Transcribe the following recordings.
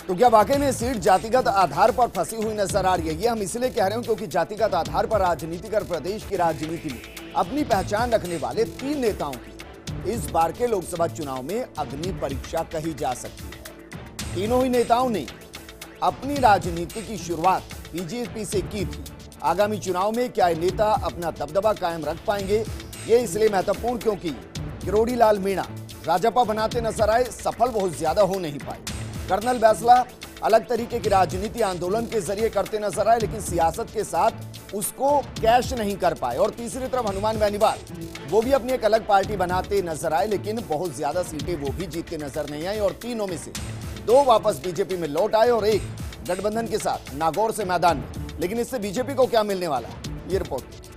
तो क्या वाकई में सीट जातिगत आधार पर फंसी हुई नजर आ रही है? ये हम इसलिए कह रहे हैं क्योंकि जातिगत आधार पर राजनीति कर प्रदेश की राजनीति में अपनी पहचान रखने वाले 3 नेताओं की इस बार के लोकसभा चुनाव में अग्नि परीक्षा कही जा सकती है। तीनों ही नेताओं ने अपनी राजनीति की शुरुआत बीजेपी से की थी। आगामी चुनाव में क्या ये नेता अपना दबदबा कायम रख पाएंगे? ये इसलिए महत्वपूर्ण क्योंकि किरोड़ी लाल मीणा राजपा बनाते नजर आए, सफल बहुत ज्यादा हो नहीं पाए। कर्नल बैसला अलग तरीके की राजनीति आंदोलन के जरिए करते नजर आए, लेकिन सियासत के साथ उसको कैश नहीं कर पाए। और तीसरी तरफ हनुमान बेनीवाल, वो भी अपनी एक अलग पार्टी बनाते नजर आए, लेकिन बहुत ज्यादा सीटें वो भी जीतते नजर नहीं आई। और तीनों में से 2 वापस बीजेपी में लौट आए और एक गठबंधन के साथ नागौर से मैदान में। लेकिन इससे बीजेपी को क्या मिलने वाला है, ये रिपोर्ट।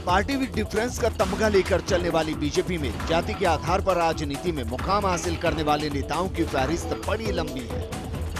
पार्टी विद डिफरेंस का तमगा लेकर चलने वाली बीजेपी में जाति के आधार पर राजनीति में मुकाम हासिल करने वाले नेताओं की फहरिस्त बड़ी लंबी है।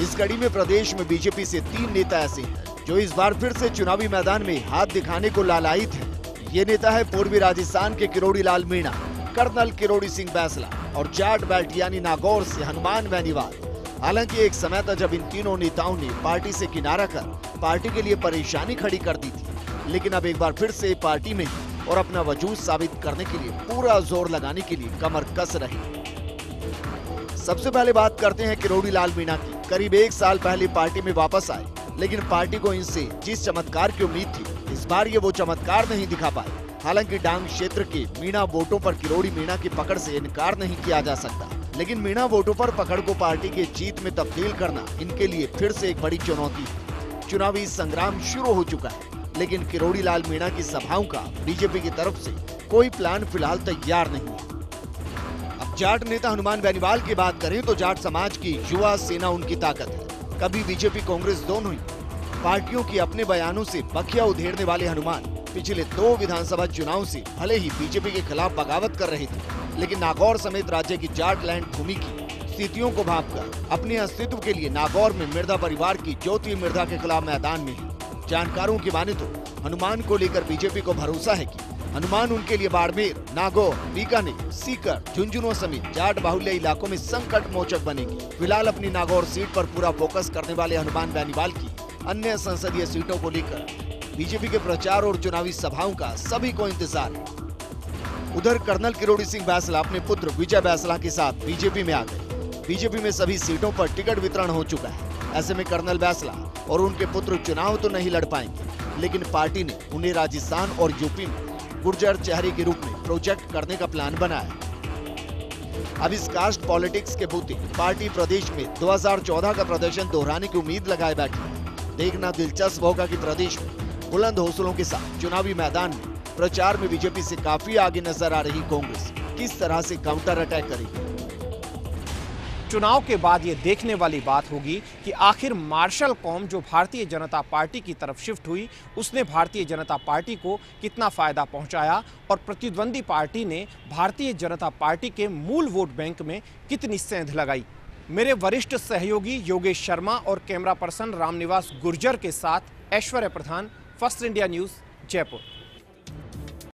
इस कड़ी में प्रदेश में बीजेपी से 3 नेता ऐसे हैं जो इस बार फिर से चुनावी मैदान में हाथ दिखाने को लालायित हैं। ये नेता है पूर्वी राजस्थान के किरोड़ी लाल मीणा, कर्नल किरोड़ी सिंह बैसला और जाट बेल्ट यानी नागौर से हनुमान बेनीवाल। हालांकि एक समय था जब इन तीनों नेताओं ने पार्टी से किनारा कर पार्टी के लिए परेशानी खड़ी कर दी थी, लेकिन अब एक बार फिर से पार्टी में और अपना वजूद साबित करने के लिए पूरा जोर लगाने के लिए कमर कस रहे। सबसे पहले बात करते हैं किरोड़ी लाल मीणा की। करीब 1 साल पहले पार्टी में वापस आए, लेकिन पार्टी को इनसे जिस चमत्कार की उम्मीद थी, इस बार ये वो चमत्कार नहीं दिखा पाए। हालांकि डांग क्षेत्र के मीणा वोटों पर किरोड़ी मीणा की पकड़ से इनकार नहीं किया जा सकता, लेकिन मीणा वोटों पर पकड़ को पार्टी के जीत में तब्दील करना इनके लिए फिर से एक बड़ी चुनौती है। चुनावी संग्राम शुरू हो चुका है, लेकिन किरोड़ी लाल मीणा की सभाओं का बीजेपी की तरफ से कोई प्लान फिलहाल तैयार नहीं है। अब जाट नेता हनुमान बेनीवाल की बात करें तो जाट समाज की युवा सेना उनकी ताकत है। कभी बीजेपी कांग्रेस दोनों ही पार्टियों की अपने बयानों से बखिया उधेड़ने वाले हनुमान पिछले 2 विधानसभा चुनाव से भले ही बीजेपी के खिलाफ बगावत कर रहे थे, लेकिन नागौर समेत राज्य की जाट लैंड भूमि की स्थितियों को भांपकर अपने अस्तित्व के लिए नागौर में मिर्धा परिवार की ज्योति मिर्धा के खिलाफ मैदान में है। जानकारों की माने तो हनुमान को लेकर बीजेपी को भरोसा है कि हनुमान उनके लिए बाड़मेर, नागौर, बीकानेर, सीकर, झुंझुनू समेत जाट बाहुल्य इलाकों में संकट मोचक बनेगी। फिलहाल अपनी नागौर सीट पर पूरा फोकस करने वाले हनुमान बेनीवाल की अन्य संसदीय सीटों को लेकर बीजेपी के प्रचार और चुनावी सभाओं का सभी को इंतजार है। उधर कर्नल किरोड़ी सिंह बैसला अपने पुत्र विजय बैसला के साथ बीजेपी में आ गए। बीजेपी में सभी सीटों पर टिकट वितरण हो चुका है। ऐसे में कर्नल बैसला और उनके पुत्र चुनाव तो नहीं लड़ पाएंगे, लेकिन पार्टी ने उन्हें राजस्थान और यूपी में गुर्जर चेहरे के रूप में प्रोजेक्ट करने का प्लान बनाया है। अब इस कास्ट पॉलिटिक्स के बूते पार्टी प्रदेश में 2014 का प्रदर्शन दोहराने की उम्मीद लगाए बैठी है। देखना दिलचस्प होगा कि प्रदेश में बुलंद हौसलों के साथ चुनावी मैदान में प्रचार में बीजेपी से काफी आगे नजर आ रही कांग्रेस किस तरह से काउंटर अटैक करेगी। चुनाव के बाद ये देखने वाली बात होगी कि आखिर मार्शल कौम जो भारतीय जनता पार्टी की तरफ शिफ्ट हुई, उसने भारतीय जनता पार्टी को कितना फायदा पहुंचाया और प्रतिद्वंदी पार्टी ने भारतीय जनता पार्टी के मूल वोट बैंक में कितनी सेंध लगाई। मेरे वरिष्ठ सहयोगी योगेश शर्मा और कैमरा पर्सन रामनिवास गुर्जर के साथ ऐश्वर्य प्रधान, फर्स्ट इंडिया न्यूज़, जयपुर।